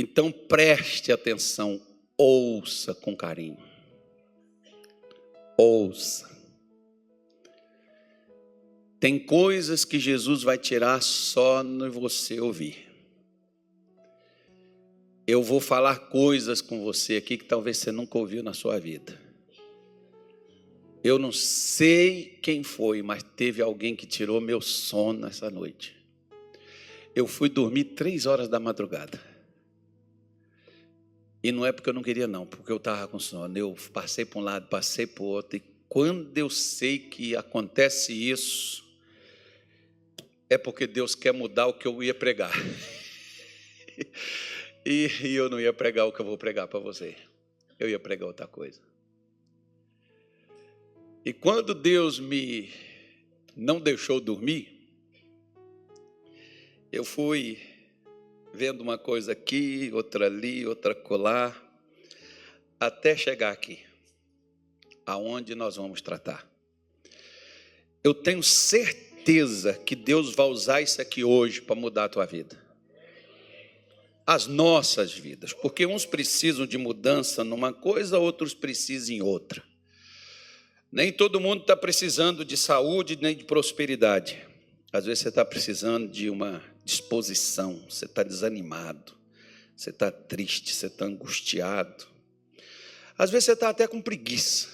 Então preste atenção, ouça com carinho. Ouça. Tem coisas que Jesus vai tirar só no você ouvir. Eu vou falar coisas com você aqui que talvez você nunca ouviu na sua vida. Eu não sei quem foi, mas teve alguém que tirou meu sono essa noite. Eu fui dormir 3 horas da madrugada. E não é porque eu não queria não, porque eu estava com sono. Eu passei para um lado, passei para o outro. E quando eu sei que acontece isso, é porque Deus quer mudar o que eu ia pregar. E eu não ia pregar o que eu vou pregar para você. Eu ia pregar outra coisa. E quando Deus me não deixou dormir, eu fui vendo uma coisa aqui, outra ali, outra acolá, até chegar aqui, aonde nós vamos tratar. Eu tenho certeza que Deus vai usar isso aqui hoje para mudar a tua vida. As nossas vidas, porque uns precisam de mudança numa coisa, outros precisam em outra. Nem todo mundo está precisando de saúde nem de prosperidade. Às vezes você está precisando de uma disposição, você está desanimado, você está triste, você está angustiado. Às vezes você está até com preguiça.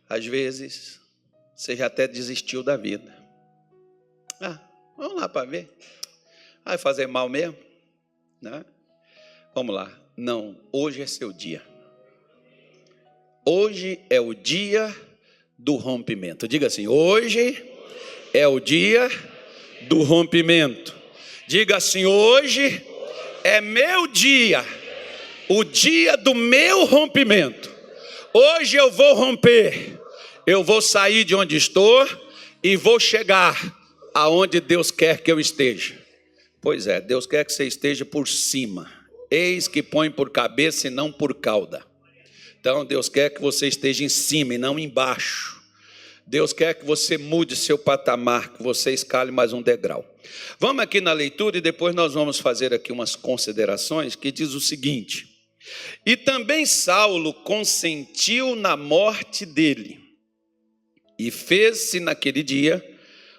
Às vezes você já até desistiu da vida. Vamos lá para ver. Vai fazer mal mesmo? Né? Vamos lá. Não, hoje é seu dia. Hoje é o dia do rompimento. Diga assim, hoje é o dia do rompimento. Diga assim, hoje é meu dia, o dia do meu rompimento. Hoje eu vou romper, eu vou sair de onde estou e vou chegar aonde Deus quer que eu esteja. Pois é, Deus quer que você esteja por cima. Eis que põe por cabeça e não por cauda. Então Deus quer que você esteja em cima e não embaixo. Deus quer que você mude seu patamar, que você escale mais um degrau. Vamos aqui na leitura e depois nós vamos fazer aqui umas considerações que diz o seguinte. E também Saulo consentiu na morte dele. E fez-se naquele dia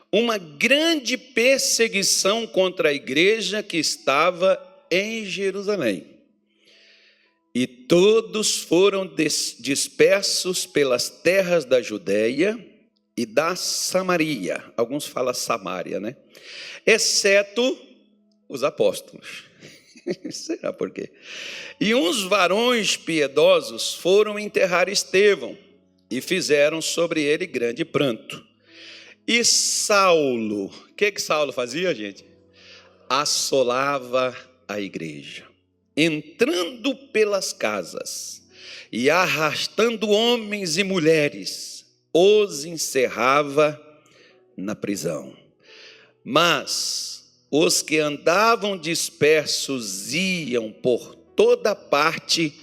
uma grande perseguição contra a igreja que estava em Jerusalém. E todos foram dispersos pelas terras da Judéia e da Samaria. Alguns falam Samária, né? Exceto os apóstolos. Será por quê? E uns varões piedosos foram enterrar Estevão e fizeram sobre ele grande pranto. E Saulo, o que Saulo fazia, gente? Assolava a igreja, entrando pelas casas e arrastando homens e mulheres, os encerrava na prisão. Mas os que andavam dispersos iam por toda parte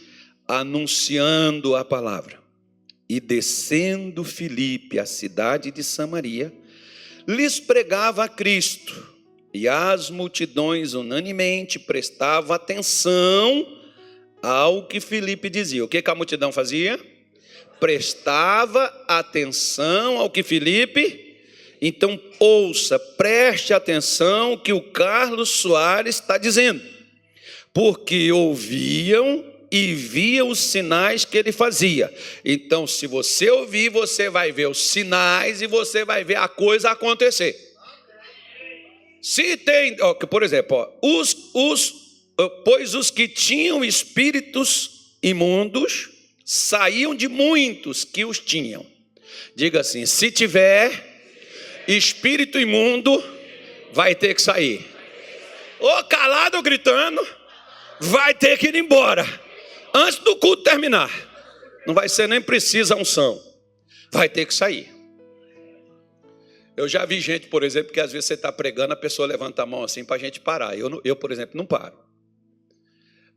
anunciando a palavra. E descendo Filipe à cidade de Samaria, lhes pregava a Cristo. E as multidões unanimemente prestavam atenção ao que Filipe dizia. O que a multidão fazia? Prestava atenção ao que Filipe. Então ouça, preste atenção que o Carlos Soares está dizendo. Porque ouviam e viam os sinais que ele fazia. Então, se você ouvir, você vai ver os sinais e você vai ver a coisa acontecer. Se tem, por exemplo, pois os que tinham espíritos imundos saíam de muitos que os tinham. Diga assim, se tiver espírito imundo, vai ter que sair. Ou calado ou gritando, vai ter que ir embora. Antes do culto terminar. Não vai ser nem precisa unção. Vai ter que sair. Eu já vi gente, por exemplo, que às vezes você está pregando, a pessoa levanta a mão assim para a gente parar. Eu, por exemplo, não paro.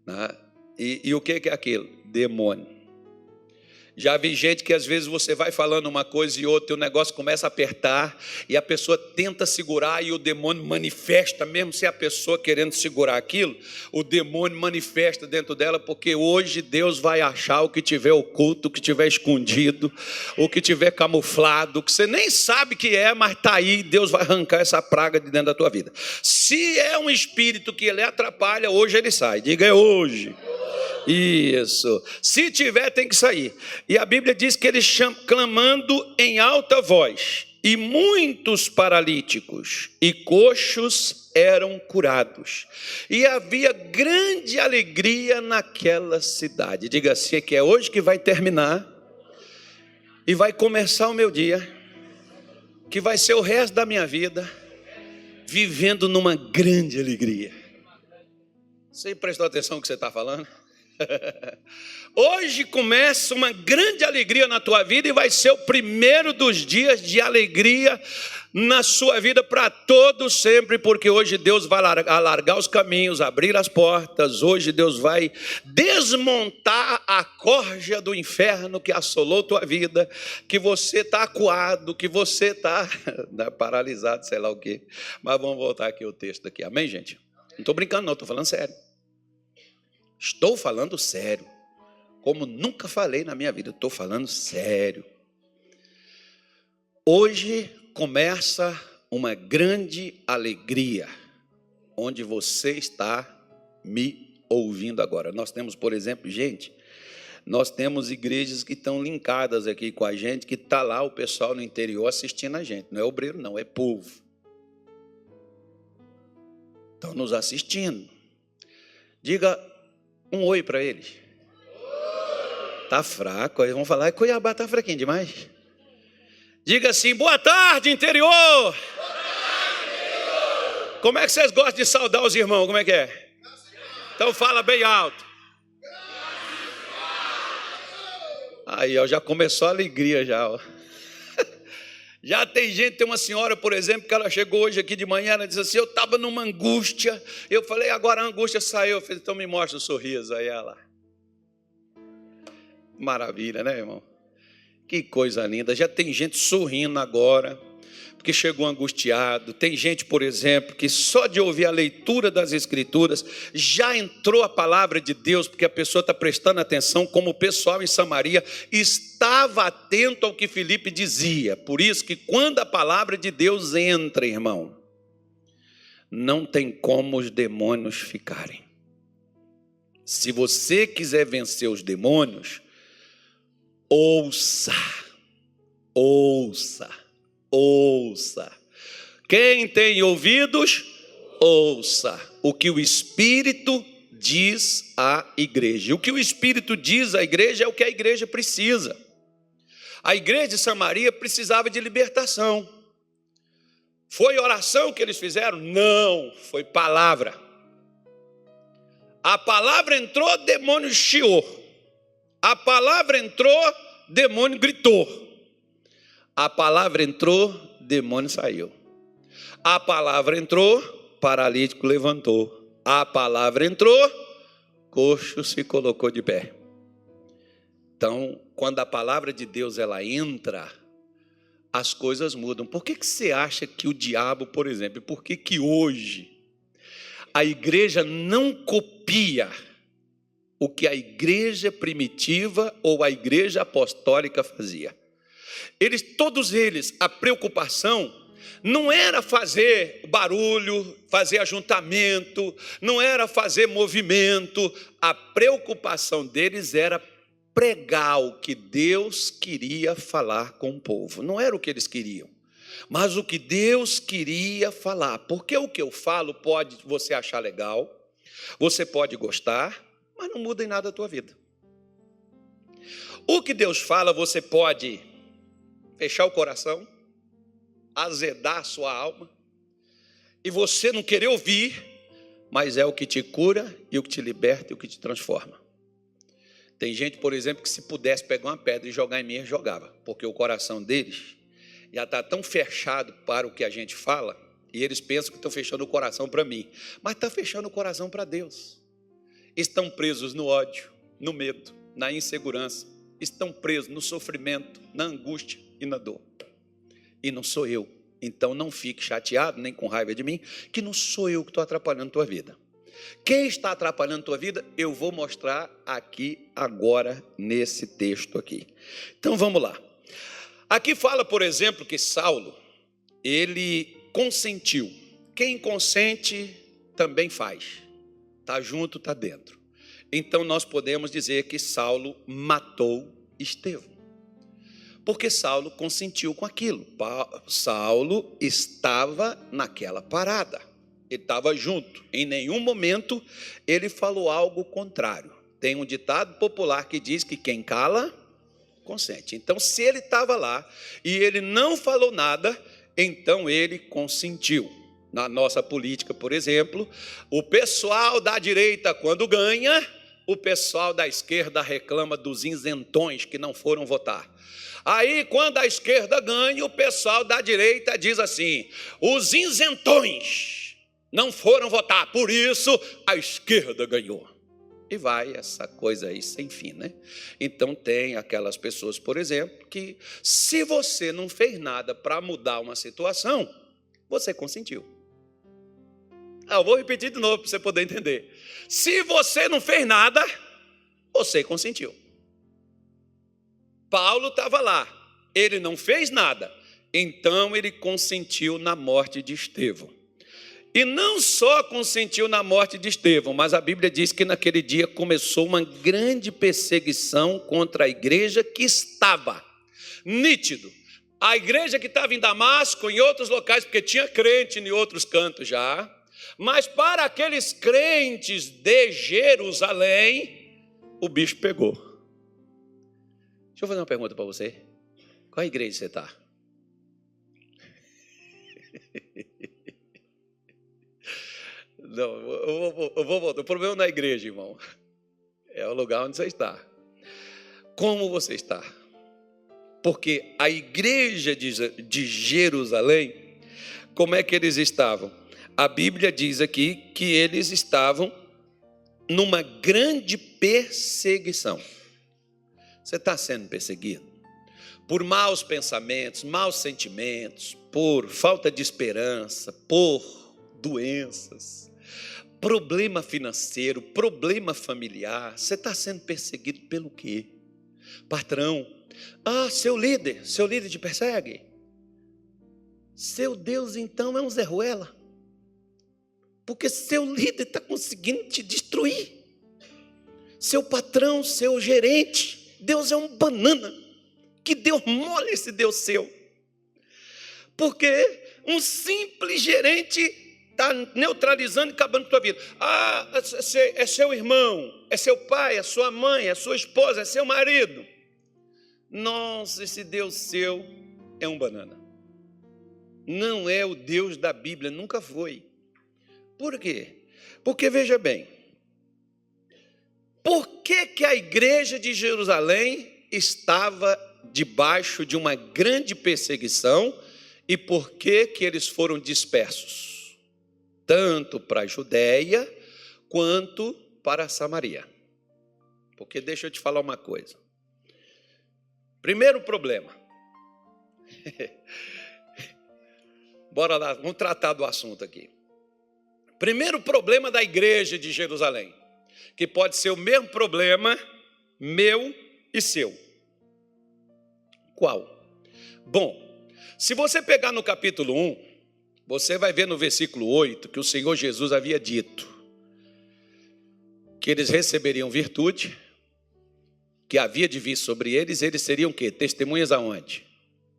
Né? E o que é aquilo? Demônio. Já vi gente que às vezes você vai falando uma coisa e outra, e o negócio começa a apertar, e a pessoa tenta segurar, e o demônio manifesta, mesmo se a pessoa querendo segurar aquilo, o demônio manifesta dentro dela, porque hoje Deus vai achar o que tiver oculto, o que tiver escondido, o que tiver camuflado, que você nem sabe que é, mas está aí, Deus vai arrancar essa praga de dentro da tua vida. Se é um espírito que ele atrapalha, hoje ele sai. Diga, é hoje. Isso. Se tiver, tem que sair. E a Bíblia diz que eles clamando em alta voz, e muitos paralíticos e coxos eram curados. E havia grande alegria naquela cidade. Diga assim, que é hoje que vai terminar e vai começar o meu dia, que vai ser o resto da minha vida vivendo numa grande alegria. Você prestou atenção no que você está falando? Hoje começa uma grande alegria na tua vida, e vai ser o primeiro dos dias de alegria na sua vida para todos sempre, porque hoje Deus vai alargar os caminhos, abrir as portas. Hoje Deus vai desmontar a corja do inferno que assolou tua vida, que você está acuado, que você está paralisado, sei lá o quê. Mas vamos voltar aqui ao texto aqui, amém, gente? Não estou brincando não, estou falando sério. Estou falando sério, como nunca falei na minha vida, estou falando sério. Hoje começa uma grande alegria, onde você está me ouvindo agora. Nós temos, por exemplo, gente, nós temos igrejas que estão linkadas aqui com a gente, que está lá o pessoal no interior assistindo a gente. Não é obreiro não, é povo. Estão nos assistindo. Diga um oi para eles. Está fraco, eles vão falar, Cuiabá está fraquinho demais. Diga assim, boa tarde, interior. Boa tarde, interior. Como é que vocês gostam de saudar os irmãos? Como é que é? Então fala bem alto. Aí, ó, já começou a alegria já, ó. Já tem gente, tem uma senhora, por exemplo, que ela chegou hoje aqui de manhã, ela disse assim, eu estava numa angústia, eu falei, agora a angústia saiu, eu falei, então me mostra o sorriso, aí ela, maravilha, né, irmão? Que coisa linda, já tem gente sorrindo agora, porque chegou angustiado. Tem gente, por exemplo, que só de ouvir a leitura das Escrituras, já entrou a palavra de Deus, porque a pessoa está prestando atenção, como o pessoal em Samaria estava atento ao que Filipe dizia. Por isso que quando a palavra de Deus entra, irmão, não tem como os demônios ficarem. Se você quiser vencer os demônios, ouça, ouça. Ouça. Quem tem ouvidos, ouça o que o Espírito diz à igreja. O que o Espírito diz à igreja é o que a igreja precisa. A igreja de Samaria precisava de libertação. Foi oração que eles fizeram? Não, foi palavra. A palavra entrou, demônio chiou. A palavra entrou, demônio gritou. A palavra entrou, demônio saiu. A palavra entrou, paralítico levantou. A palavra entrou, coxo se colocou de pé. Então, quando a palavra de Deus ela entra, as coisas mudam. Por que você acha que o diabo, por exemplo, por que hoje a igreja não copia o que a igreja primitiva ou a igreja apostólica fazia? Todos eles, a preocupação não era fazer barulho, fazer ajuntamento, não era fazer movimento. A preocupação deles era pregar o que Deus queria falar com o povo. Não era o que eles queriam, mas o que Deus queria falar. Porque o que eu falo pode você achar legal, você pode gostar, mas não muda em nada a tua vida. O que Deus fala, você pode fechar o coração, azedar a sua alma, e você não querer ouvir, mas é o que te cura e o que te liberta e o que te transforma. Tem gente, por exemplo, que se pudesse pegar uma pedra e jogar em mim, jogava, porque o coração deles já está tão fechado para o que a gente fala, e eles pensam que estão fechando o coração para mim, mas está fechando o coração para Deus. Estão presos no ódio, no medo, na insegurança. estão presos no sofrimento, na angústia e na dor. E não sou eu. Então não fique chateado, nem com raiva de mim, que não sou eu que estou atrapalhando a tua vida. Quem está atrapalhando a tua vida, eu vou mostrar aqui agora, nesse texto aqui. Então vamos lá. Aqui fala, por exemplo, que Saulo, ele consentiu. Quem consente também faz. Está junto, está dentro. Então nós podemos dizer que Saulo matou Estevão. Porque Saulo consentiu com aquilo. Saulo estava naquela parada. Ele estava junto. Em nenhum momento ele falou algo contrário. Tem um ditado popular que diz que quem cala, consente. Então, se ele estava lá e ele não falou nada, então ele consentiu. Na nossa política, por exemplo, o pessoal da direita, quando ganha, o pessoal da esquerda reclama dos isentões que não foram votar. Aí, quando a esquerda ganha, o pessoal da direita diz assim: os isentões não foram votar, por isso a esquerda ganhou. E vai essa coisa aí sem fim, né? Então tem aquelas pessoas, por exemplo, que se você não fez nada para mudar uma situação, você consentiu. Eu vou repetir de novo para você poder entender. Se você não fez nada, você consentiu. Paulo estava lá, ele não fez nada, então ele consentiu na morte de Estevão. E não só consentiu na morte de Estevão, mas a Bíblia diz que naquele dia começou uma grande perseguição contra a igreja que estava nítido. A igreja que estava em Damasco, em outros locais, porque tinha crente em outros cantos já, mas para aqueles crentes de Jerusalém, o bicho pegou. Deixa eu fazer uma pergunta para você. Qual igreja você está? Não, eu vou voltar. O problema não é a igreja, irmão. É o lugar onde você está. Como você está? Porque a igreja de Jerusalém, como é que eles estavam? A Bíblia diz aqui que eles estavam numa grande perseguição. Você está sendo perseguido por maus pensamentos, maus sentimentos, por falta de esperança, por doenças, problema financeiro, problema familiar. Você está sendo perseguido pelo quê? Patrão, seu líder te persegue? Seu Deus então é um Zé Ruela, porque seu líder está conseguindo te destruir. Seu patrão, seu gerente, Deus é um banana. Que Deus mole esse Deus seu. Porque um simples gerente está neutralizando e acabando com a tua vida. É seu irmão, é seu pai, é sua mãe, é sua esposa, é seu marido. Nossa, esse Deus seu é um banana. Não é o Deus da Bíblia, nunca foi. Por quê? Porque veja bem, por que a igreja de Jerusalém estava debaixo de uma grande perseguição e por que eles foram dispersos? Tanto para a Judéia quanto para a Samaria. Porque deixa eu te falar uma coisa. Primeiro problema. Bora lá, vamos tratar do assunto aqui. Primeiro problema da igreja de Jerusalém, que pode ser o mesmo problema meu e seu. Qual? Bom, se você pegar no capítulo 1, você vai ver no versículo 8 que o Senhor Jesus havia dito que eles receberiam virtude, que havia de vir sobre eles, eles seriam o quê? Testemunhas aonde?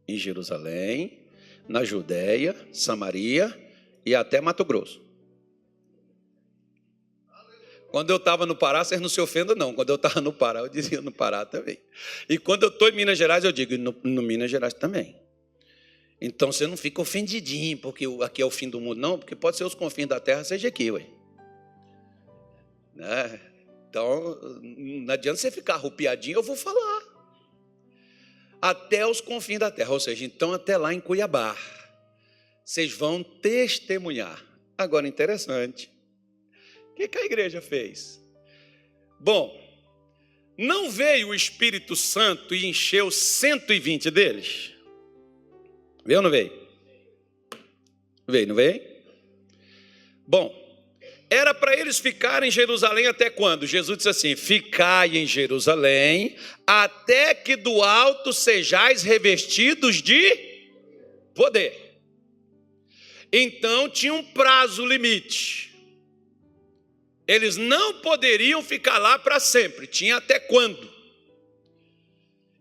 Em Jerusalém, na Judéia, Samaria e até Mato Grosso. Quando eu estava no Pará, vocês não se ofendam não. Quando eu estava no Pará, eu dizia no Pará também. E quando eu estou em Minas Gerais, eu digo no Minas Gerais também. Então você não fica ofendidinho, porque aqui é o fim do mundo, não, porque pode ser os confins da terra, seja aqui, ué. Né? Então, não adianta você ficar arrupiadinho, eu vou falar. Até os confins da terra, ou seja, então até lá em Cuiabá. Vocês vão testemunhar. Agora, interessante. O que a igreja fez? Bom, não veio o Espírito Santo e encheu 120 deles? Veio ou não veio? Veio, não veio? Bom, era para eles ficarem em Jerusalém até quando? Jesus disse assim: ficai em Jerusalém, até que do alto sejais revestidos de poder. Então tinha um prazo limite. Eles não poderiam ficar lá para sempre, tinha até quando.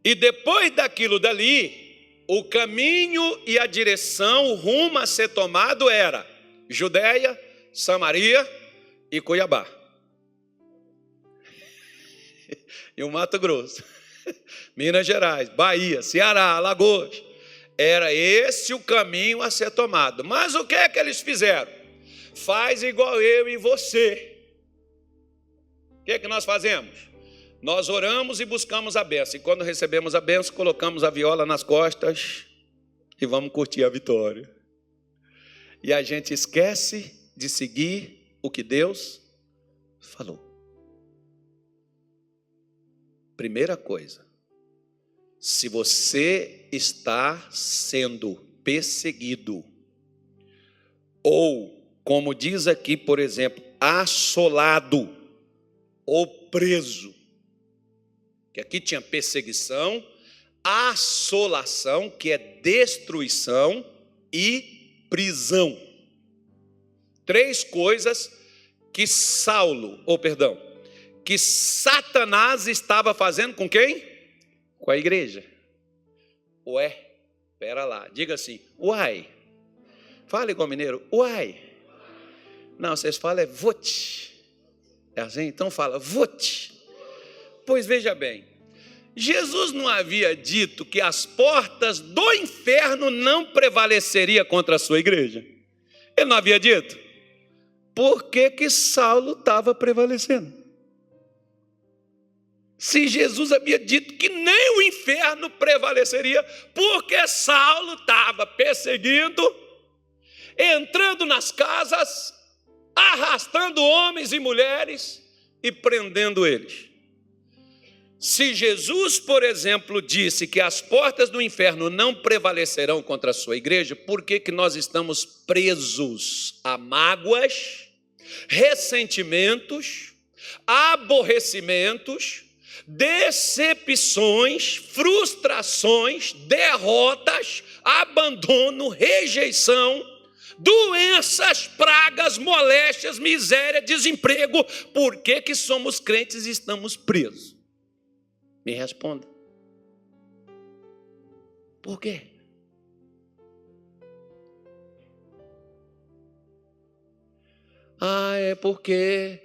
E depois daquilo dali, o caminho e a direção, o rumo a ser tomado era Judeia, Samaria e Cuiabá. E o Mato Grosso, Minas Gerais, Bahia, Ceará, Alagoas. Era esse o caminho a ser tomado. Mas o que é que eles fizeram? Faz igual eu e você. O que é que nós fazemos? Nós oramos e buscamos a bênção. E quando recebemos a bênção, colocamos a viola nas costas e vamos curtir a vitória. E a gente esquece de seguir o que Deus falou. Primeira coisa, se você está sendo perseguido, ou, como diz aqui, por exemplo, assolado, ou preso, que aqui tinha perseguição, assolação, que é destruição, e prisão. 3 coisas que que Satanás estava fazendo com quem? Com a igreja. Ué, espera lá, diga assim, uai. Fala igual mineiro, uai. Não, vocês falam é vote. É assim? Então fala, vote. Pois veja bem, Jesus não havia dito que as portas do inferno não prevaleceriam contra a sua igreja? Ele não havia dito? Por que Saulo estava prevalecendo? Se Jesus havia dito que nem o inferno prevaleceria, porque Saulo estava perseguindo, entrando nas casas, arrastando homens e mulheres e prendendo eles. Se Jesus, por exemplo, disse que as portas do inferno não prevalecerão contra a sua igreja, por que nós estamos presos a mágoas, ressentimentos, aborrecimentos, decepções, frustrações, derrotas, abandono, rejeição, doenças, pragas, moléstias, miséria, desemprego? Por que somos crentes e estamos presos? Me responda. Por quê? É porque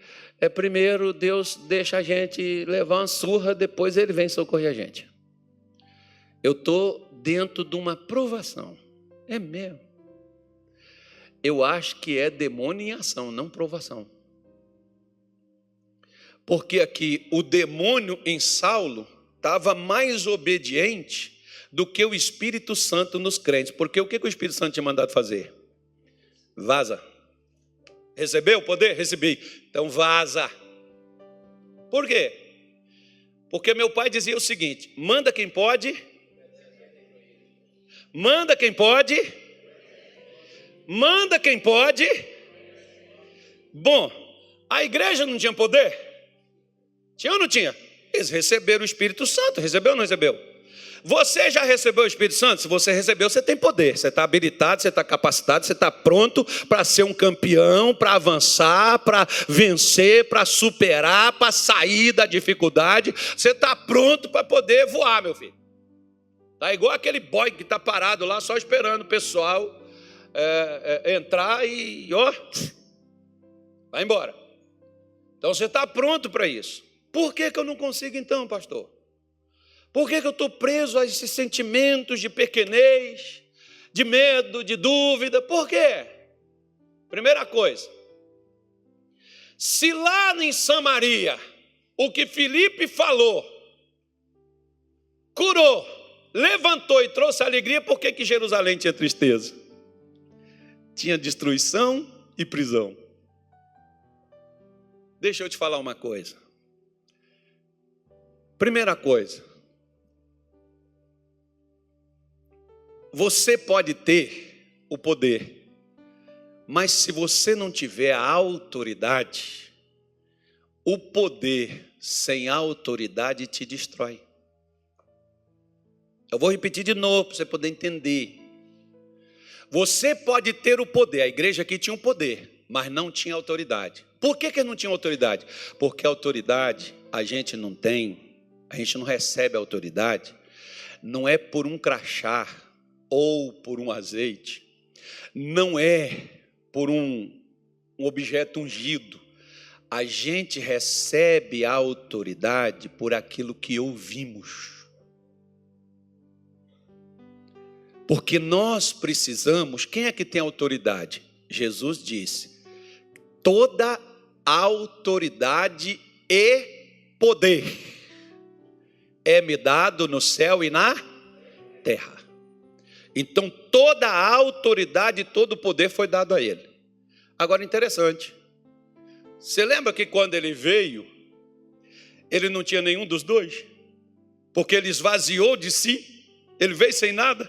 primeiro Deus deixa a gente levar uma surra, depois Ele vem socorrer a gente. Eu estou dentro de uma provação. É mesmo. Eu acho que é demônio em ação, não provação. Porque aqui o demônio em Saulo estava mais obediente do que o Espírito Santo nos crentes. Porque o que o Espírito Santo tinha mandado fazer? Vaza. Recebeu o poder? Recebi. Então vaza. Por quê? Porque meu pai dizia o seguinte: manda quem pode. Manda quem pode. Manda quem pode. Bom, a igreja não tinha poder? Tinha ou não tinha? Eles receberam o Espírito Santo. Recebeu ou não recebeu? Você já recebeu o Espírito Santo? Se você recebeu, você tem poder. Você está habilitado, você está capacitado, você está pronto para ser um campeão, para avançar, para vencer, para superar, para sair da dificuldade. Você está pronto para poder voar, meu filho. Está igual aquele boy que está parado lá só esperando o pessoal entrar e vai embora. Então você está pronto para isso. Por que eu não consigo então, pastor? Por que eu estou preso a esses sentimentos de pequenez, de medo, de dúvida? Por quê? Primeira coisa, se lá em Samaria o que Filipe falou curou, levantou e trouxe alegria, por que Jerusalém tinha tristeza? Tinha destruição e prisão. Deixa eu te falar uma coisa. Primeira coisa, você pode ter o poder, mas se você não tiver a autoridade, o poder sem autoridade te destrói. Eu vou repetir de novo para você poder entender. Você pode ter o poder, a igreja aqui tinha um poder, mas não tinha autoridade. Por que não tinha autoridade? Porque a autoridade a gente não tem, a gente não recebe a autoridade, não é por um crachá ou por um azeite, não é por um objeto ungido. A gente recebe a autoridade por aquilo que ouvimos. Porque nós precisamos, quem é que tem autoridade? Jesus disse, toda autoridade e poder é-me dado no céu e na terra. Então toda a autoridade e todo o poder foi dado a ele. Agora interessante, você lembra que quando ele veio, ele não tinha nenhum dos dois? Porque ele esvaziou de si, ele veio sem nada.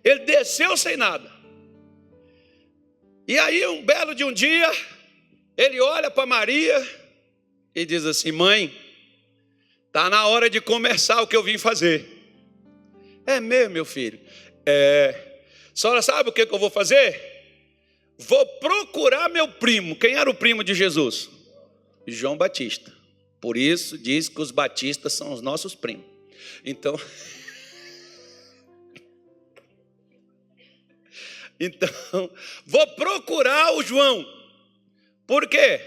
Ele desceu sem nada. E aí, um belo de um dia, ele olha para Maria e diz assim, mãe, está na hora de começar o que eu vim fazer. É mesmo, meu filho? A senhora sabe o que eu vou fazer? Vou procurar meu primo. Quem era o primo de Jesus? João Batista. Por isso diz que os batistas são os nossos primos. Então, vou procurar o João. Por quê?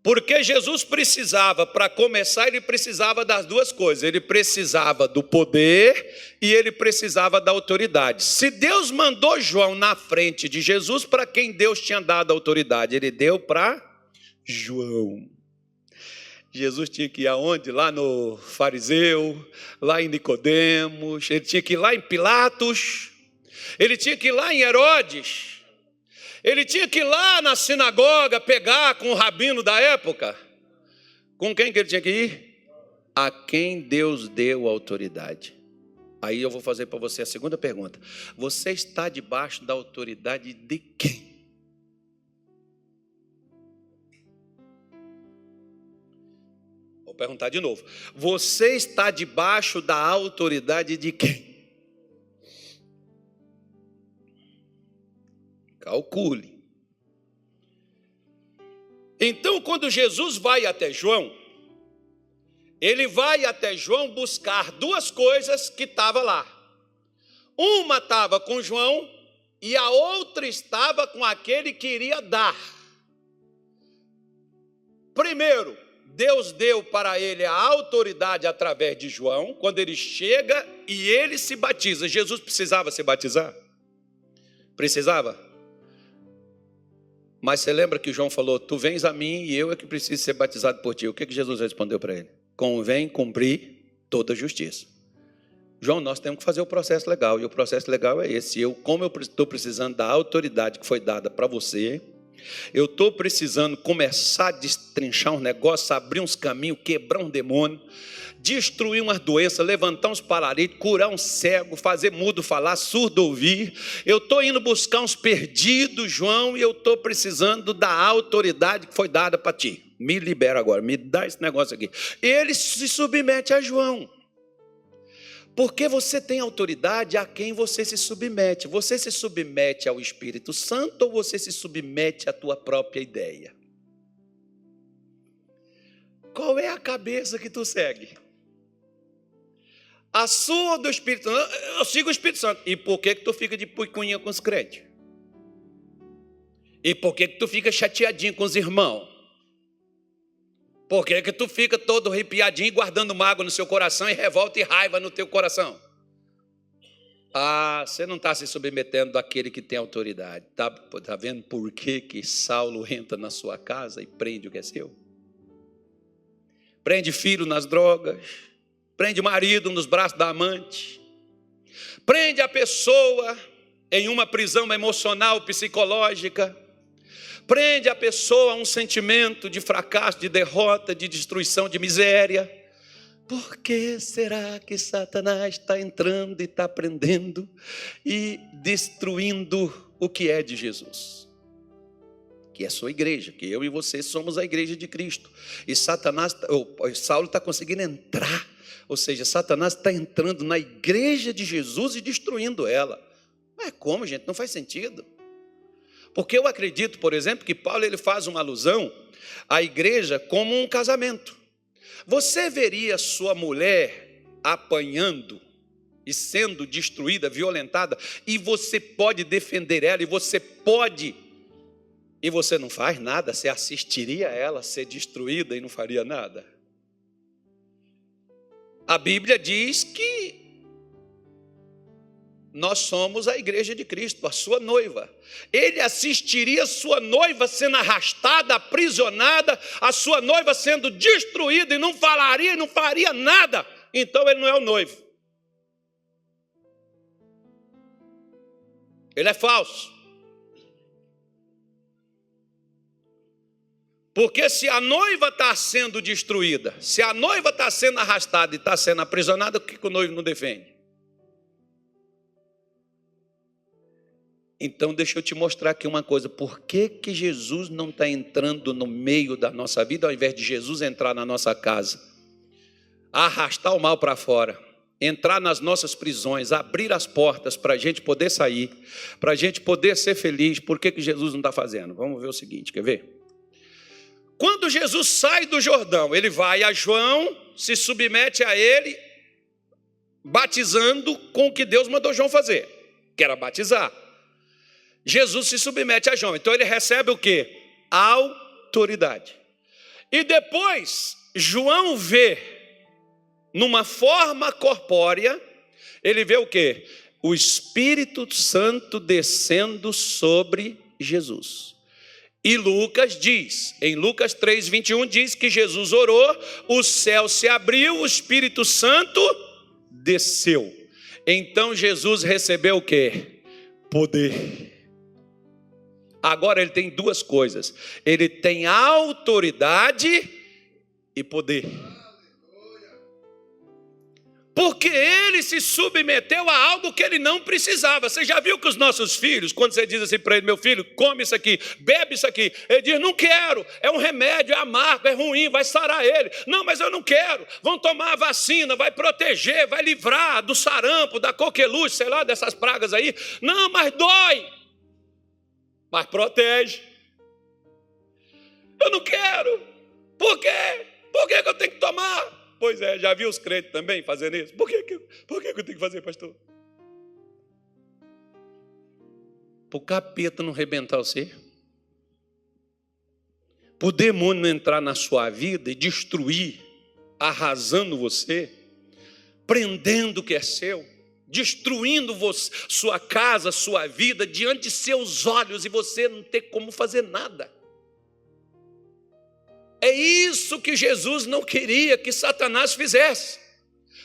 Porque Jesus precisava, para começar, ele precisava das duas coisas. Ele precisava do poder e ele precisava da autoridade. Se Deus mandou João na frente de Jesus, para quem Deus tinha dado a autoridade? Ele deu para João. Jesus tinha que ir aonde? Lá no fariseu, lá em Nicodemos, ele tinha que ir lá em Pilatos, ele tinha que ir lá em Herodes, ele tinha que ir lá na sinagoga pegar com o rabino da época. Com quem que ele tinha que ir? A quem Deus deu autoridade. Aí eu vou fazer para você a segunda pergunta. Você está debaixo da autoridade de quem? Vou perguntar de novo. Você está debaixo da autoridade de quem? Calcule. Então, quando Jesus vai até João, ele vai até João buscar duas coisas que estavam lá. Uma estava com João e a outra estava com aquele que iria dar. Primeiro, Deus deu para ele a autoridade através de João, quando ele chega e ele se batiza. Jesus precisava se batizar? Precisava? Mas você lembra que João falou, tu vens a mim e eu é que preciso ser batizado por ti. O que Jesus respondeu para ele? Convém cumprir toda a justiça. João, nós temos que fazer o processo legal, e o processo legal é esse. Como eu estou precisando da autoridade que foi dada para você, eu estou precisando começar a destrinchar um negócio, abrir uns caminhos, quebrar um demônio, destruir umas doenças, levantar uns paralíticos, curar um cego, fazer mudo falar, surdo ouvir. Eu estou indo buscar uns perdidos, João, e eu estou precisando da autoridade que foi dada para ti. Me libera agora, me dá esse negócio aqui. Ele se submete a João. Porque você tem autoridade a quem você se submete. Você se submete ao Espírito Santo ou você se submete à tua própria ideia? Qual é a cabeça que tu segue? A sua ou do Espírito Santo? Eu sigo o Espírito Santo. E por que tu fica de picuinha com os crentes? E por que tu fica chateadinho com os irmãos? Por que tu fica todo arrepiadinho, guardando mágoa no seu coração e revolta e raiva no teu coração? Ah, você não está se submetendo àquele que tem autoridade. Está vendo por que Saulo entra na sua casa e prende o que é seu? Prende filho nas drogas, prende marido nos braços da amante, prende a pessoa em uma prisão emocional, psicológica, prende a pessoa a um sentimento de fracasso, de derrota, de destruição, de miséria. Por que será que Satanás está entrando e está prendendo e destruindo o que é de Jesus? Que é a sua igreja, que eu e você somos a igreja de Cristo. E Saulo está conseguindo entrar, ou seja, Satanás está entrando na igreja de Jesus e destruindo ela. Mas como, gente? Não faz sentido. Porque eu acredito, por exemplo, que Paulo ele faz uma alusão à igreja como um casamento. Você veria sua mulher apanhando e sendo destruída, violentada, e você pode defender ela, e você não faz nada, você assistiria a ela ser destruída e não faria nada? A Bíblia diz que nós somos a igreja de Cristo, a sua noiva. Ele assistiria a sua noiva sendo arrastada, aprisionada, a sua noiva sendo destruída e não falaria e não faria nada. Então ele não é o noivo. Ele é falso. Porque se a noiva está sendo destruída, se a noiva está sendo arrastada e está sendo aprisionada, o que o noivo não defende? Então deixa eu te mostrar aqui uma coisa. Por que Jesus não está entrando no meio da nossa vida, ao invés de Jesus entrar na nossa casa? Arrastar o mal para fora, entrar nas nossas prisões, abrir as portas para a gente poder sair, para a gente poder ser feliz. Por que Jesus não está fazendo? Vamos ver o seguinte, quer ver? Quando Jesus sai do Jordão, ele vai a João, se submete a ele, batizando com o que Deus mandou João fazer, que era batizar. Jesus se submete a João, então ele recebe o quê? Autoridade. E depois, João vê, numa forma corpórea, ele vê o quê? O Espírito Santo descendo sobre Jesus. E Lucas diz, em Lucas 3:21, diz que Jesus orou, o céu se abriu, o Espírito Santo desceu. Então Jesus recebeu o quê? Poder. Agora ele tem duas coisas. Ele tem autoridade e poder. Porque ele se submeteu a algo que ele não precisava. Você já viu que os nossos filhos, quando você diz assim para ele, meu filho, come isso aqui, bebe isso aqui, ele diz, não quero, é um remédio, é amargo, é ruim, vai sarar ele. Não, mas eu não quero. Vão tomar a vacina, vai proteger, vai livrar do sarampo, da coqueluche, sei lá, dessas pragas aí. Não, mas dói. Mas protege. Eu não quero. Por quê? Por que eu tenho que tomar? Pois é, já viu os crentes também fazendo isso? Por que eu tenho que fazer, pastor? Para o capeta não arrebentar você. Para o demônio não entrar na sua vida e destruir, arrasando você, prendendo o que é seu, destruindo você, sua casa, sua vida, diante de seus olhos e você não ter como fazer nada. É isso que Jesus não queria que Satanás fizesse.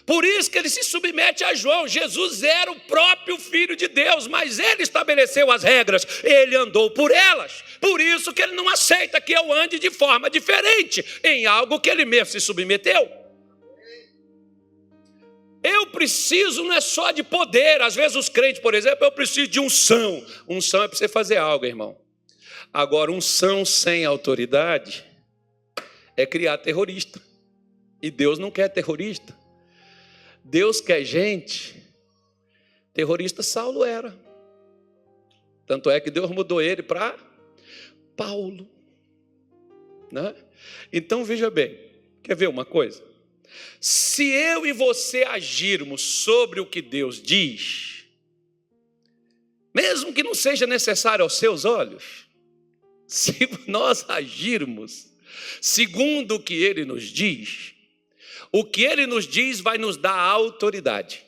Por isso que ele se submete a João. Jesus era o próprio Filho de Deus, mas ele estabeleceu as regras, ele andou por elas. Por isso que ele não aceita que eu ande de forma diferente em algo que ele mesmo se submeteu. Eu preciso não é só de poder. Às vezes os crentes, por exemplo, eu preciso de unção. Unção é para você fazer algo, irmão. Agora, unção sem autoridade é criar terrorista. E Deus não quer terrorista. Deus quer gente. Terrorista Saulo era. Tanto é que Deus mudou ele para Paulo. Né? Então veja bem. Quer ver uma coisa? Se eu e você agirmos sobre o que Deus diz, mesmo que não seja necessário aos seus olhos, se nós agirmos segundo o que Ele nos diz, o que Ele nos diz vai nos dar autoridade.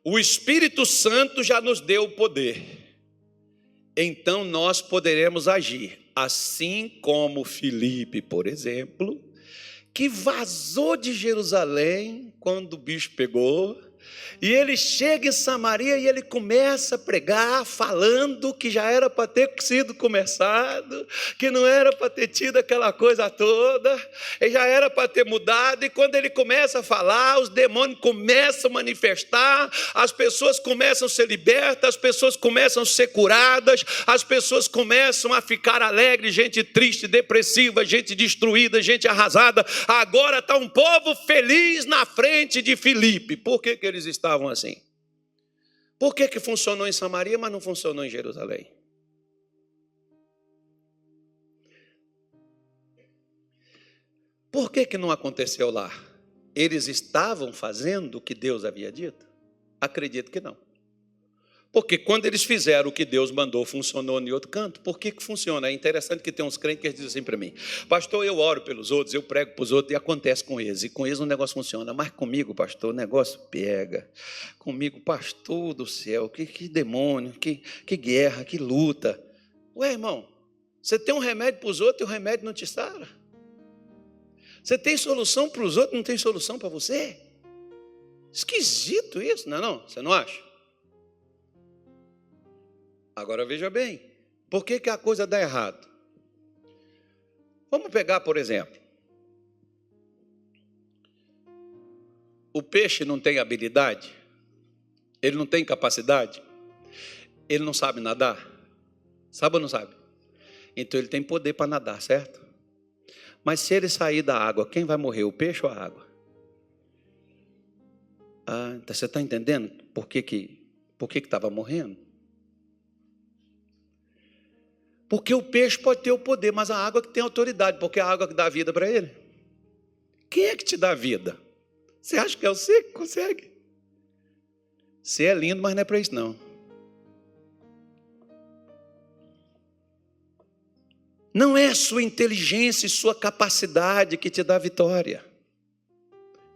O Espírito Santo já nos deu o poder. Então nós poderemos agir. Assim como Filipe, por exemplo, que vazou de Jerusalém quando o bicho pegou, E ele chega em Samaria e ele começa a pregar, falando que já era para ter sido começado, que não era para ter tido aquela coisa toda, e já era para ter mudado. E quando ele começa a falar, os demônios começam a manifestar, as pessoas começam a ser libertas, as pessoas começam a ser curadas, as pessoas começam a ficar alegres, gente triste, depressiva, gente destruída, gente arrasada. Agora está um povo feliz na frente de Filipe. Por que eles estavam assim? Por que funcionou em Samaria, mas não funcionou em Jerusalém? Por que não aconteceu lá? Eles estavam fazendo o que Deus havia dito? Acredito que não. Porque quando eles fizeram o que Deus mandou, funcionou em outro canto. Por que funciona? É interessante que tem uns crentes que dizem assim para mim: pastor, eu oro pelos outros, eu prego para os outros e acontece com eles. E com eles o negócio funciona. Mas comigo, pastor, o negócio pega. Comigo, pastor do céu, que demônio, que guerra, que luta. Ué, irmão, você tem um remédio para os outros e o remédio não te sara? Você tem solução para os outros e não tem solução para você? Esquisito isso, não é não? Você não acha? Agora veja bem, por que a coisa dá errado? Vamos pegar, por exemplo, o peixe não tem habilidade, ele não tem capacidade, ele não sabe nadar, sabe ou não sabe? Então ele tem poder para nadar, certo? Mas se ele sair da água, quem vai morrer, o peixe ou a água? Ah, então você está entendendo por que estava morrendo? Porque o peixe pode ter o poder, mas a água que tem autoridade, porque é a água que dá vida para ele. Quem é que te dá vida? Você acha que é você que consegue? Você é lindo, mas não é para isso não. Não é sua inteligência e sua capacidade que te dá vitória,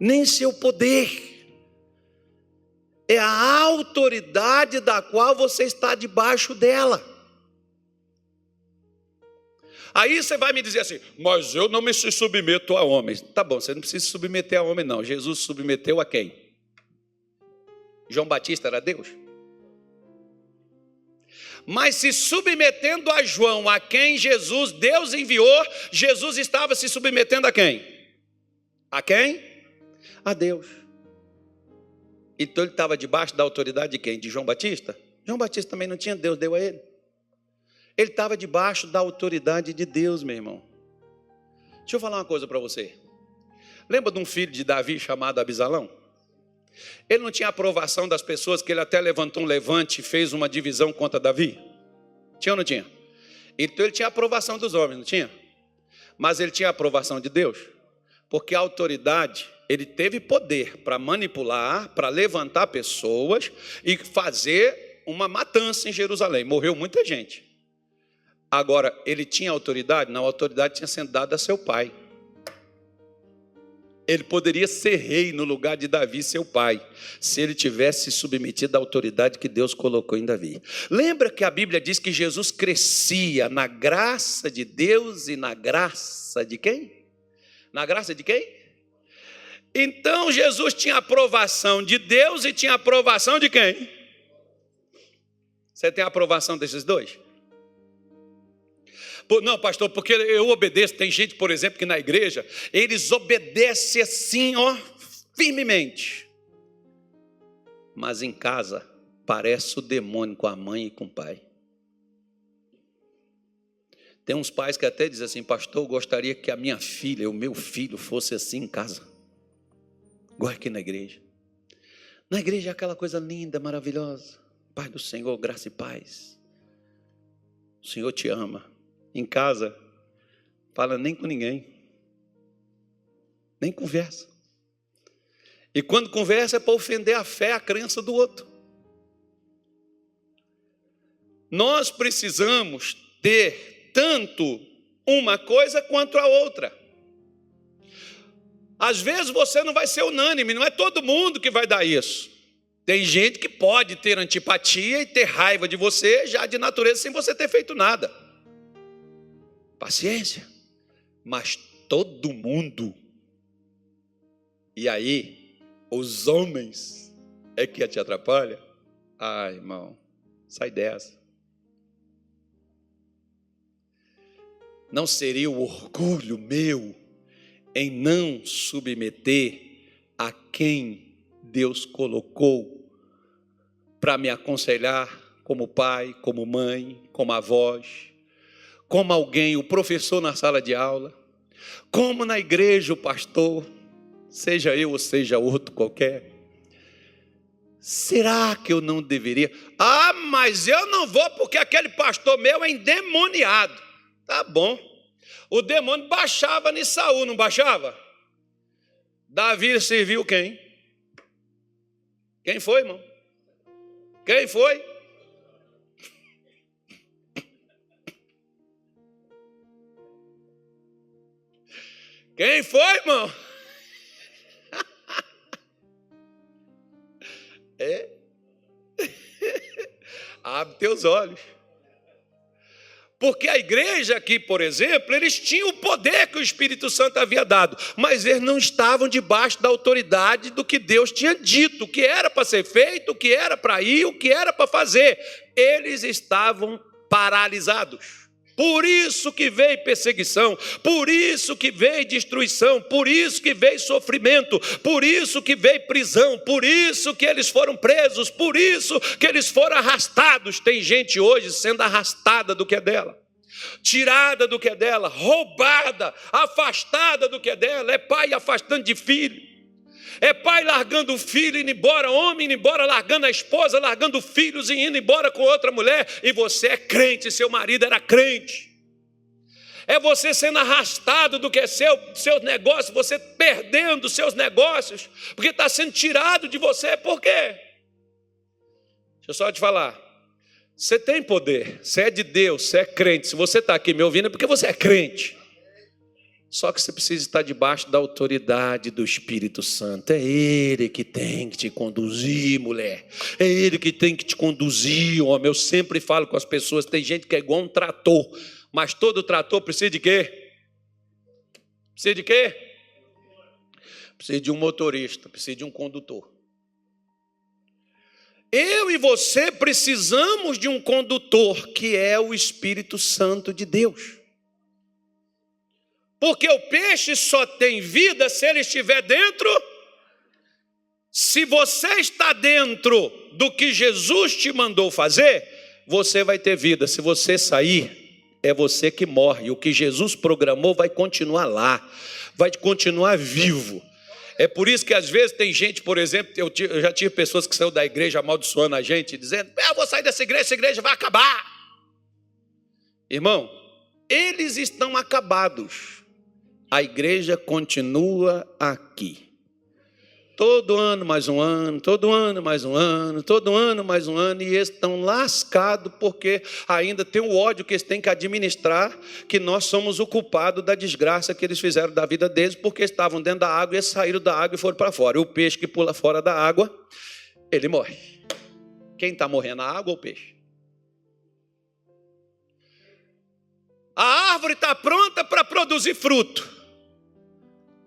nem seu poder. É a autoridade da qual você está debaixo dela. Aí você vai me dizer assim: mas eu não me submeto a homens. Tá bom, você não precisa se submeter a homem não. Jesus se submeteu a quem? João Batista era Deus? Mas se submetendo a João, a quem Deus enviou, Jesus estava se submetendo a quem? A quem? A Deus. Então ele estava debaixo da autoridade de quem? De João Batista? João Batista também não tinha, Deus deu a ele. Ele estava debaixo da autoridade de Deus, meu irmão. Deixa eu falar uma coisa para você. Lembra de um filho de Davi chamado Abisalão? Ele não tinha aprovação das pessoas, que ele até levantou um levante e fez uma divisão contra Davi? Tinha ou não tinha? Então ele tinha aprovação dos homens, não tinha? Mas ele tinha aprovação de Deus? Porque a autoridade, ele teve poder para manipular, para levantar pessoas e fazer uma matança em Jerusalém. Morreu muita gente. Agora, ele tinha autoridade? Não, a autoridade tinha sido dada a seu pai. Ele poderia ser rei no lugar de Davi, seu pai, se ele tivesse se submetido à autoridade que Deus colocou em Davi. Lembra que a Bíblia diz que Jesus crescia na graça de Deus e na graça de quem? Na graça de quem? Então Jesus tinha aprovação de Deus e tinha aprovação de quem? Você tem a aprovação desses dois? Não, pastor, porque eu obedeço. Tem gente, por exemplo, que na igreja, eles obedecem assim, ó, firmemente. Mas em casa, parece o demônio com a mãe e com o pai. Tem uns pais que até dizem assim: pastor, eu gostaria que a minha filha, o meu filho fosse assim em casa. Igual aqui na igreja. Na igreja é aquela coisa linda, maravilhosa. Pai do Senhor, graça e paz. O Senhor te ama. Em casa, fala nem com ninguém, nem conversa. E quando conversa é para ofender a fé, a crença do outro. Nós precisamos ter tanto uma coisa quanto a outra. Às vezes você não vai ser unânime, não é todo mundo que vai dar isso. Tem gente que pode ter antipatia e ter raiva de você já de natureza sem você ter feito nada. Paciência, mas todo mundo. E aí, os homens é que te atrapalha. Ai, irmão, sai dessa. Não seria o orgulho meu em não submeter a quem Deus colocou para me aconselhar como pai, como mãe, como avós, como alguém, o professor na sala de aula, como na igreja o pastor, seja eu ou seja outro qualquer. Será que eu não deveria? Ah, mas eu não vou porque aquele pastor meu é endemoniado. Tá bom. O demônio baixava em Saul, não baixava? Davi serviu quem? Quem foi, irmão? Quem foi? Quem foi, irmão? É? Abre teus olhos. Porque a igreja aqui, por exemplo, eles tinham o poder que o Espírito Santo havia dado, mas eles não estavam debaixo da autoridade do que Deus tinha dito, o que era para ser feito, o que era para ir, o que era para fazer. Eles estavam paralisados. Por isso que veio perseguição, por isso que veio destruição, por isso que veio sofrimento, por isso que veio prisão, por isso que eles foram presos, por isso que eles foram arrastados. Tem gente hoje sendo arrastada do que é dela, tirada do que é dela, roubada, afastada do que é dela. É pai afastando de filho, é pai largando o filho, indo embora, homem indo embora, largando a esposa, largando filhos e indo embora com outra mulher. E você é crente, seu marido era crente. É você sendo arrastado do que é seus negócios, você perdendo seus negócios, porque está sendo tirado de você. Por quê? Deixa eu só te falar. Você tem poder, você é de Deus, você é crente. Se você está aqui me ouvindo é porque você é crente. Só que você precisa estar debaixo da autoridade do Espírito Santo. É Ele que tem que te conduzir, mulher. É Ele que tem que te conduzir, homem. Eu sempre falo com as pessoas, tem gente que é igual um trator, mas todo trator precisa de quê? Precisa de quê? Precisa de um motorista, precisa de um condutor. Eu e você precisamos de um condutor, que é o Espírito Santo de Deus. Porque o peixe só tem vida se ele estiver dentro. Se você está dentro do que Jesus te mandou fazer, você vai ter vida. Se você sair, é você que morre. O que Jesus programou vai continuar lá, vai continuar vivo. É por isso que às vezes tem gente, por exemplo, eu já tive pessoas que saíram da igreja amaldiçoando a gente, dizendo: eu vou sair dessa igreja, essa igreja vai acabar. Irmão, eles estão acabados. A igreja continua aqui. Todo ano mais um ano, todo ano mais um ano, todo ano mais um ano, e eles estão lascados porque ainda tem o ódio que eles têm que administrar, que nós somos o culpado da desgraça que eles fizeram da vida deles, porque estavam dentro da água e eles saíram da água e foram para fora. O peixe que pula fora da água, ele morre. Quem está morrendo, a água ou o peixe? A árvore está pronta para produzir fruto.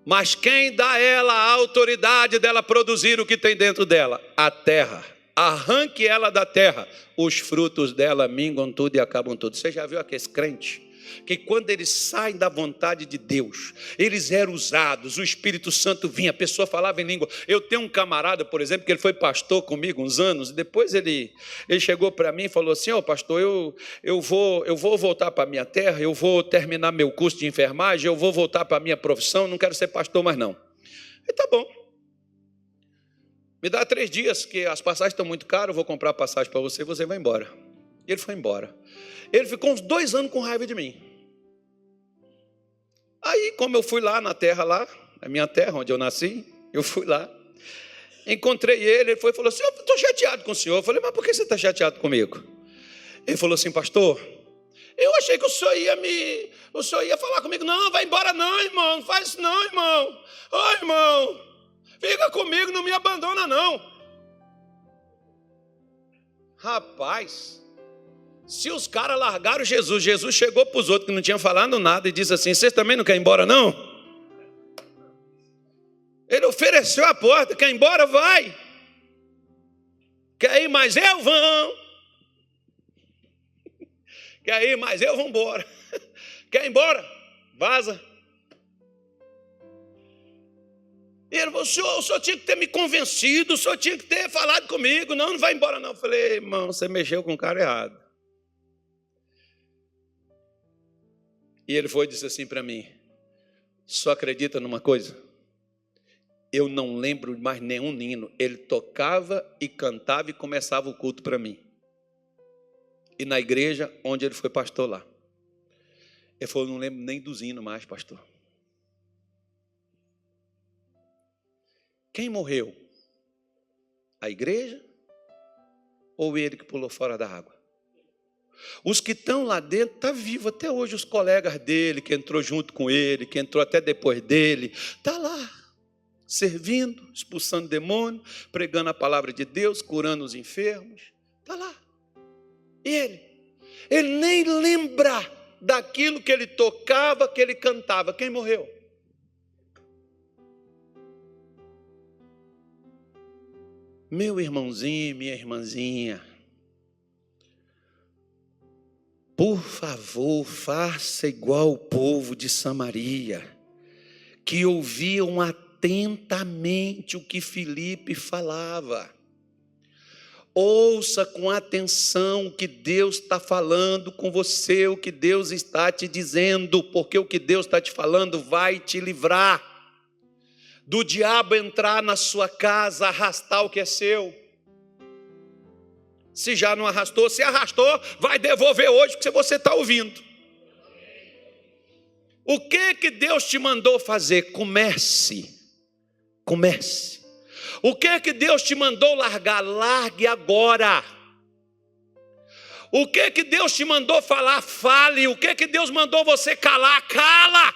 Mas quem dá a ela a autoridade dela produzir o que tem dentro dela? A terra. Arranque ela da terra, os frutos dela minguam tudo e acabam tudo. Você já viu aqueles crentes que quando eles saem da vontade de Deus, eles eram usados, o Espírito Santo vinha, a pessoa falava em língua. Eu tenho um camarada, por exemplo, que ele foi pastor comigo uns anos, e depois ele chegou para mim e falou assim: ó, pastor, eu vou voltar para a minha terra, eu vou terminar meu curso de enfermagem, eu vou voltar para a minha profissão, não quero ser pastor mais não. E tá bom, me dá 3 dias, que as passagens estão muito caras, eu vou comprar passagem para você, você vai embora. E ele foi embora. Ele ficou uns 2 anos com raiva de mim. Aí, como eu fui lá na terra, lá, na minha terra, onde eu nasci, eu fui lá, encontrei ele foi e falou assim: eu estou chateado com o senhor. Eu falei: mas por que você está chateado comigo? Ele falou assim: pastor, eu achei que o senhor ia falar comigo. Não, vai embora não, irmão, não faz isso não, irmão. Ô, irmão, fica comigo, não me abandona não. Rapaz, se os caras largaram Jesus, Jesus chegou para os outros que não tinham falado nada e disse assim: vocês também não querem ir embora não? Ele ofereceu a porta: quer ir embora? Vai. Quer ir mais eu? Vão. Quer ir mais eu? Vamos embora. Quer ir embora? Vaza. E ele falou, o senhor tinha que ter me convencido, o senhor tinha que ter falado comigo. Não vai embora não. Eu falei, irmão, você mexeu com o cara errado. E ele foi e disse assim para mim, só acredita numa coisa? Eu não lembro mais nenhum hino. Ele tocava e cantava e começava o culto para mim. E na igreja onde ele foi pastor lá. Ele falou, não lembro nem dos hinos mais, pastor. Quem morreu? A igreja ou ele que pulou fora da água? Os que estão lá dentro estão vivos até hoje. Os colegas dele, que entrou junto com ele, que entrou até depois dele, está lá, servindo, expulsando demônio, pregando a palavra de Deus, curando os enfermos. Está lá. E ele nem lembra daquilo que ele tocava, que ele cantava. Quem morreu? Meu irmãozinho, minha irmãzinha, por favor, faça igual o povo de Samaria, que ouviam atentamente o que Filipe falava. Ouça com atenção o que Deus está falando com você, o que Deus está te dizendo, porque o que Deus está te falando vai te livrar do diabo entrar na sua casa, arrastar o que é seu. Se já não arrastou, se arrastou, vai devolver hoje, porque você está ouvindo. O que Deus te mandou fazer? Comece. O que Deus te mandou largar? Largue agora. O que Deus te mandou falar? Fale. O que Deus mandou você calar? Cala.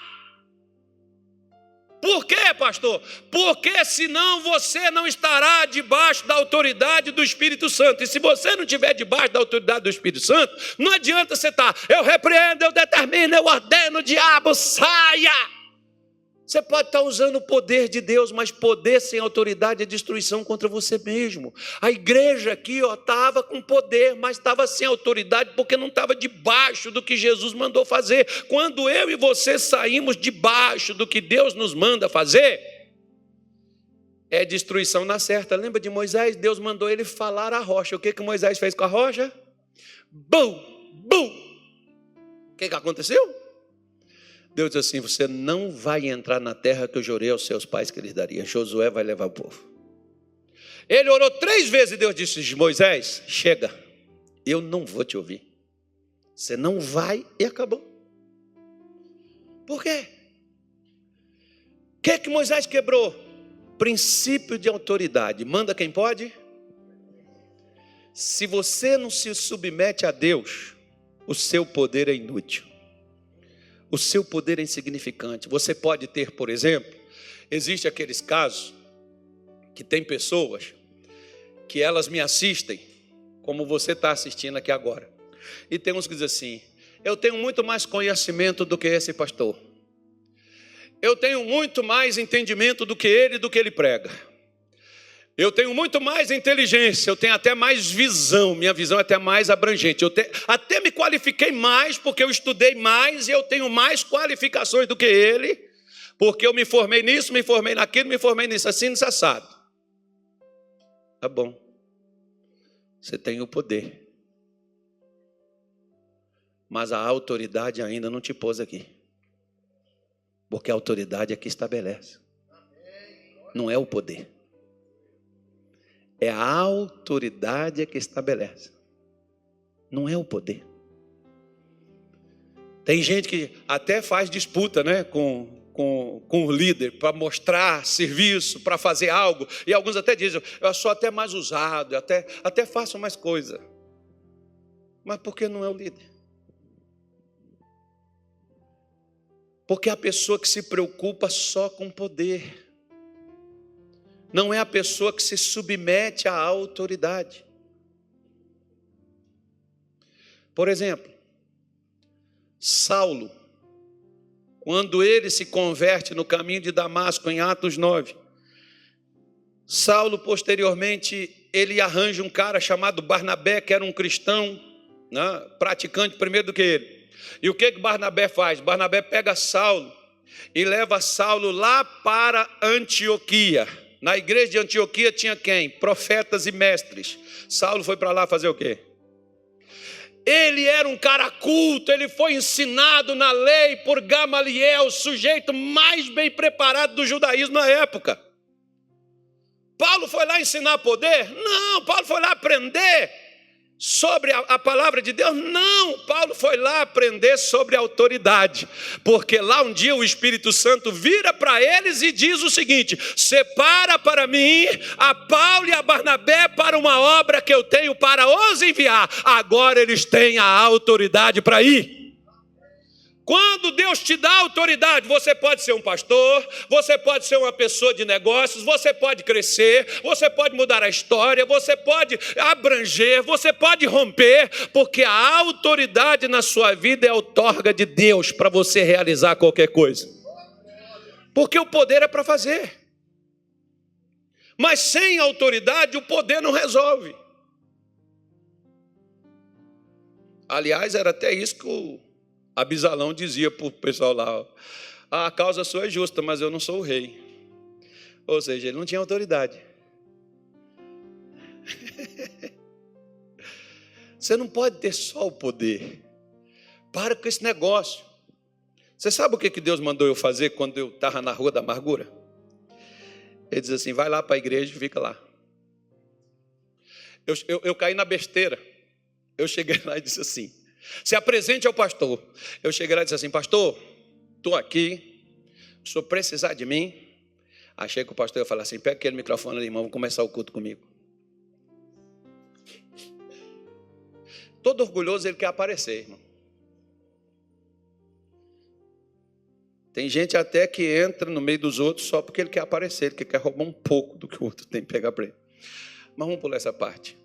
Por quê, pastor? Porque senão você não estará debaixo da autoridade do Espírito Santo. E se você não estiver debaixo da autoridade do Espírito Santo, não adianta você estar, eu repreendo, eu determino, eu ordeno, o diabo, saia. Você pode estar usando o poder de Deus, mas poder sem autoridade é destruição contra você mesmo. A igreja aqui estava com poder, mas estava sem autoridade, porque não estava debaixo do que Jesus mandou fazer. Quando eu e você saímos debaixo do que Deus nos manda fazer, é destruição na certa. Lembra de Moisés? Deus mandou ele falar à rocha. O que Moisés fez com a rocha? Bum, bum. O que aconteceu? Deus disse assim, você não vai entrar na terra que eu jurei aos seus pais que lhes daria. Josué vai levar o povo. Ele orou 3 vezes e Deus disse, Moisés, chega, eu não vou te ouvir. Você não vai e acabou. Por quê? O que Moisés quebrou? Princípio de autoridade. Manda quem pode? Se você não se submete a Deus, o seu poder é inútil. O seu poder é insignificante. Você pode ter, por exemplo, existe aqueles casos que tem pessoas que elas me assistem, como você está assistindo aqui agora. E tem uns que dizem assim, eu tenho muito mais conhecimento do que esse pastor. Eu tenho muito mais entendimento do que ele prega. Eu tenho muito mais inteligência, eu tenho até mais visão, minha visão é até mais abrangente. Eu até me qualifiquei mais porque eu estudei mais e eu tenho mais qualificações do que ele, porque eu me formei nisso, me formei naquilo, me formei nisso, assim, nisso assado. Tá bom, você tem o poder, mas a autoridade ainda não te pôs aqui, porque a autoridade é que estabelece, não é o poder. É a autoridade que estabelece, não é o poder. Tem gente que até faz disputa, né, com o líder para mostrar serviço, para fazer algo. E alguns até dizem, eu sou até mais usado, até faço mais coisa. Mas por que não é o líder? Porque é a pessoa que se preocupa só com poder. Não é a pessoa que se submete à autoridade. Por exemplo, Saulo, quando ele se converte no caminho de Damasco, em Atos 9, Saulo posteriormente, ele arranja um cara chamado Barnabé, que era um cristão, né, praticante primeiro do que ele. E o que Barnabé faz? Barnabé pega Saulo e leva Saulo lá para Antioquia. Na igreja de Antioquia tinha quem? Profetas e mestres. Saulo foi para lá fazer o quê? Ele era um cara culto, ele foi ensinado na lei por Gamaliel, o sujeito mais bem preparado do judaísmo na época. Paulo foi lá ensinar poder? Não. Paulo foi lá aprender sobre a palavra de Deus? Não. Paulo foi lá aprender sobre a autoridade, porque lá um dia o Espírito Santo vira para eles e diz o seguinte: separa para mim a Paulo e a Barnabé para uma obra que eu tenho para os enviar. Agora eles têm a autoridade para ir. Quando Deus te dá autoridade, você pode ser um pastor, você pode ser uma pessoa de negócios, você pode crescer, você pode mudar a história, você pode abranger, você pode romper, porque a autoridade na sua vida é a outorga de Deus para você realizar qualquer coisa. Porque o poder é para fazer. Mas sem autoridade o poder não resolve. Aliás, era até isso que o Abisalão dizia para o pessoal lá: a causa sua é justa, mas eu não sou o rei. Ou seja, ele não tinha autoridade. Você não pode ter só o poder. Para com esse negócio. Você sabe o que Deus mandou eu fazer quando eu estava na Rua da Amargura? Ele diz assim: vai lá para a igreja e fica lá. Eu caí na besteira. Eu cheguei lá e disse assim: se apresente ao pastor. Eu cheguei lá e disse assim: pastor, estou aqui, se o senhor precisar de mim. Achei que o pastor ia falar assim: pega aquele microfone ali, irmão, vamos começar o culto comigo. Todo orgulhoso, ele quer aparecer, irmão. Tem gente até que entra no meio dos outros só porque ele quer aparecer, ele quer roubar um pouco do que o outro tem que pegar para ele. Mas vamos pular essa parte.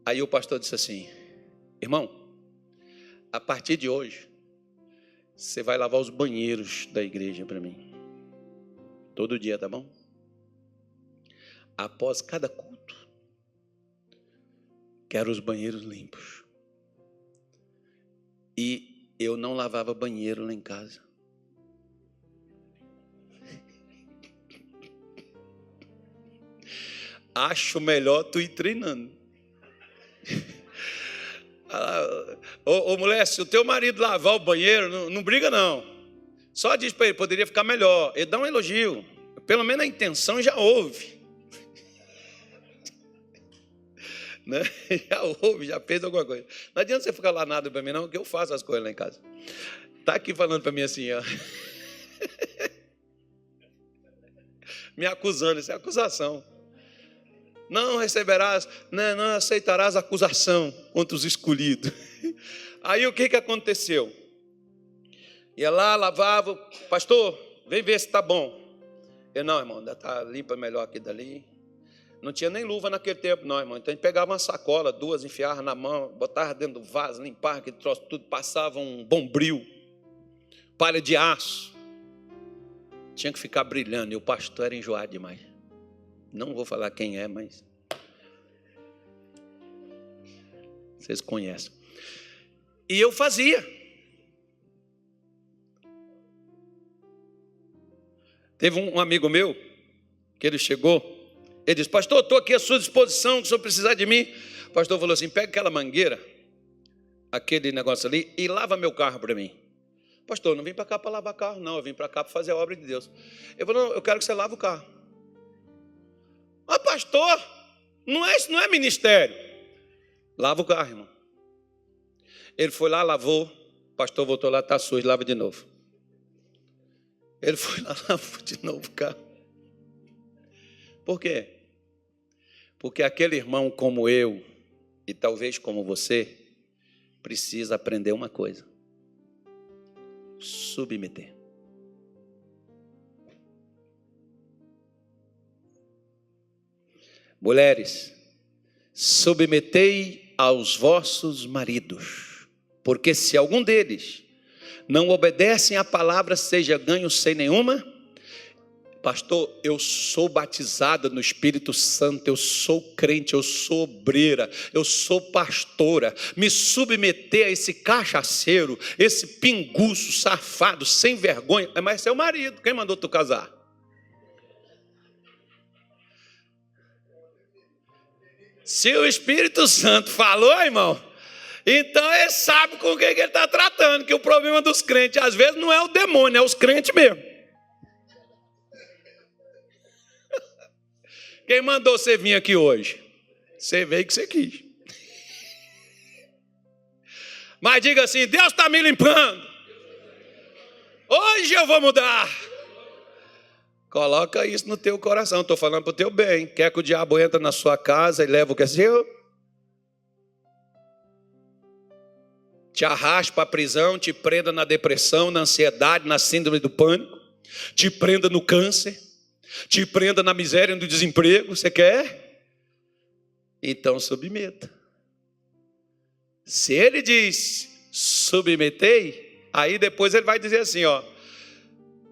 Aí o pastor disse assim: irmão, a partir de hoje, você vai lavar os banheiros da igreja para mim. Todo dia, tá bom? Após cada culto, quero os banheiros limpos. E eu não lavava banheiro lá em casa. Acho melhor tu ir treinando. Ô mulher, se o teu marido lavar o banheiro, não briga não. Só diz para ele: poderia ficar melhor. Ele dá um elogio. Pelo menos a intenção já houve. Né? Já houve, já fez alguma coisa. Não adianta você ficar lá nada para mim não, que eu faço as coisas lá em casa. Está aqui falando para mim assim, ó. Me acusando, isso é acusação. Não receberás, não aceitarás acusação contra os escolhidos. Aí o que aconteceu? Ia lá, lavava: pastor, vem ver se está bom. Eu: não, irmão, ainda está limpa melhor aqui dali. Não tinha nem luva naquele tempo, não, irmão. Então a gente pegava uma sacola, duas, enfiava na mão, botava dentro do vaso, limpava aquele troço tudo, passava um bombril, palha de aço. Tinha que ficar brilhando, e o pastor era enjoado demais. Não vou falar quem é, mas vocês conhecem. E eu fazia. Teve um amigo meu, que ele chegou, ele disse: pastor, estou aqui à sua disposição, se o senhor precisar de mim. O pastor falou assim: pega aquela mangueira, aquele negócio ali, e lava meu carro para mim. Pastor, não vim para cá para lavar carro, não, eu vim para cá para fazer a obra de Deus. Eu falei: não, eu quero que você lave o carro. Mas pastor, isso não é ministério. Lava o carro, irmão. Ele foi lá, lavou, o pastor voltou lá: está sujo, lava de novo. Ele foi lá, lavou de novo o carro. Por quê? Porque aquele irmão como eu, e talvez como você, precisa aprender uma coisa: submeter. Mulheres, submetei aos vossos maridos, porque se algum deles não obedecem à palavra, seja ganho sem nenhuma Pastor, eu sou batizada no Espírito Santo, eu sou crente, eu sou obreira, eu sou pastora. Me submeter a esse cachaceiro, esse pinguço, safado, sem vergonha. Mas é seu marido, quem mandou tu casar? Se o Espírito Santo falou, irmão, então ele sabe com quem ele está tratando, que o problema dos crentes, às vezes, não é o demônio, é os crentes mesmo. Quem mandou você vir aqui hoje? Você veio que você quis. Mas diga assim, Deus está me limpando. Hoje eu vou mudar. Coloca isso no teu coração, estou falando para o teu bem. Quer que o diabo entre na sua casa e leve o que é seu? Te arraste para a prisão, te prenda na depressão, na ansiedade, na síndrome do pânico. Te prenda no câncer. Te prenda na miséria e no desemprego. Você quer? Então submeta. Se ele diz submetei, aí depois ele vai dizer assim, ó.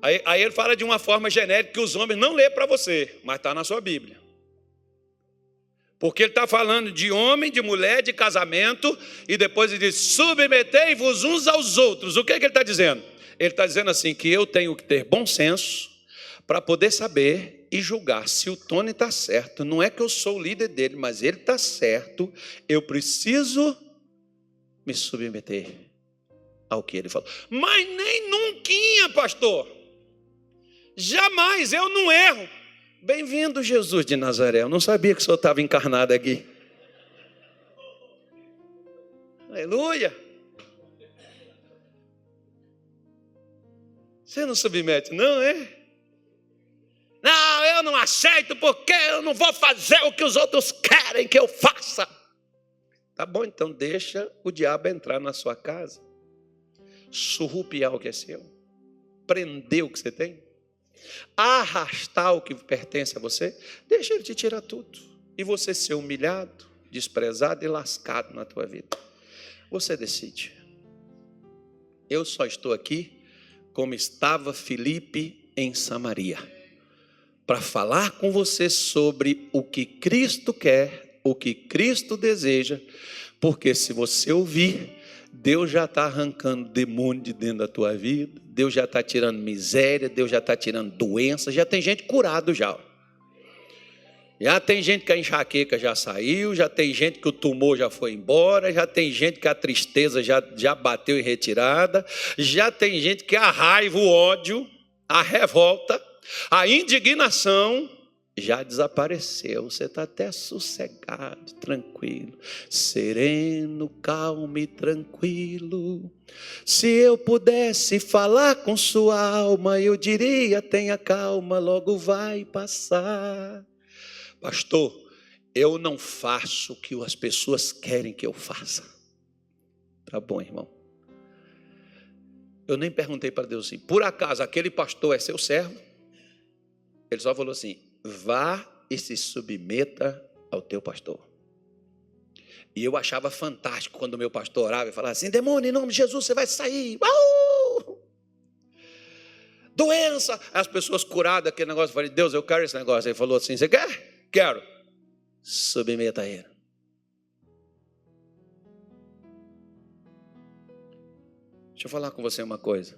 Aí ele fala de uma forma genérica que os homens não lêem para você, mas está na sua Bíblia. Porque ele está falando de homem, de mulher, de casamento, e depois ele diz, submetei-vos uns aos outros. O que ele está dizendo? Ele está dizendo assim, que eu tenho que ter bom senso para poder saber e julgar se o Tony está certo. Não é que eu sou o líder dele, mas ele está certo. Eu preciso me submeter ao que ele falou. Mas nem nunca, pastor. Jamais, eu não erro. Bem-vindo, Jesus de Nazaré. Eu não sabia que o senhor estava encarnado aqui. Aleluia. Você não submete, não é? Não, eu não aceito porque eu não vou fazer o que os outros querem que eu faça. Tá bom, então deixa o diabo entrar na sua casa, surrupiar o que é seu, prender o que você tem, arrastar o que pertence a você, deixa ele te tirar tudo. E você ser humilhado, desprezado e lascado na tua vida. Você decide. Eu só estou aqui como estava Filipe em Samaria, para falar com você sobre o que Cristo quer, o que Cristo deseja, porque se você ouvir, Deus já está arrancando demônio de dentro da tua vida, Deus já está tirando miséria, Deus já está tirando doença, já tem gente curado já. Já tem gente que a enxaqueca já saiu, já tem gente que o tumor já foi embora, já tem gente que a tristeza já bateu em retirada, já tem gente que a raiva, o ódio, a revolta, a indignação já desapareceu. Você está até sossegado, tranquilo, sereno, calmo e tranquilo. Se eu pudesse falar com sua alma, eu diria, tenha calma, logo vai passar. Pastor, eu não faço o que as pessoas querem que eu faça. Tá bom, irmão. Eu nem perguntei para Deus assim, por acaso aquele pastor é seu servo? Ele só falou assim, vá e se submeta ao teu pastor. E eu achava fantástico quando o meu pastor orava e falava assim, demônio, em nome de Jesus você vai sair. Doença. As pessoas curadas, aquele negócio, eu falei, Deus, eu quero esse negócio. Ele falou assim, você quer? Quero. Submeta a ele. Deixa eu falar com você uma coisa.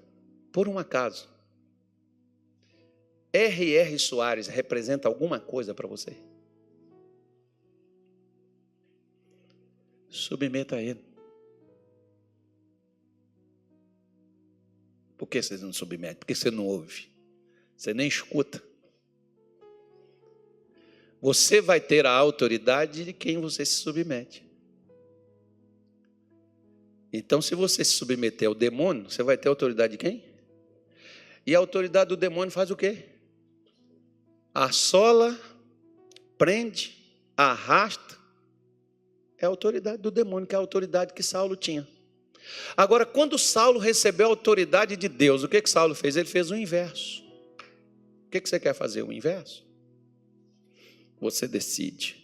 Por um acaso, R.R. Soares representa alguma coisa para você? Submeta a ele. Por que você não submete? Por que você não ouve? Você nem escuta. Você vai ter a autoridade de quem você se submete. Então, se você se submeter ao demônio, você vai ter a autoridade de quem? E a autoridade do demônio faz o quê? Assola, prende, arrasta. É a autoridade do demônio, que é a autoridade que Saulo tinha. Agora, quando Saulo recebeu a autoridade de Deus, o que Saulo fez? Ele fez o inverso. O que você quer fazer? O inverso? Você decide.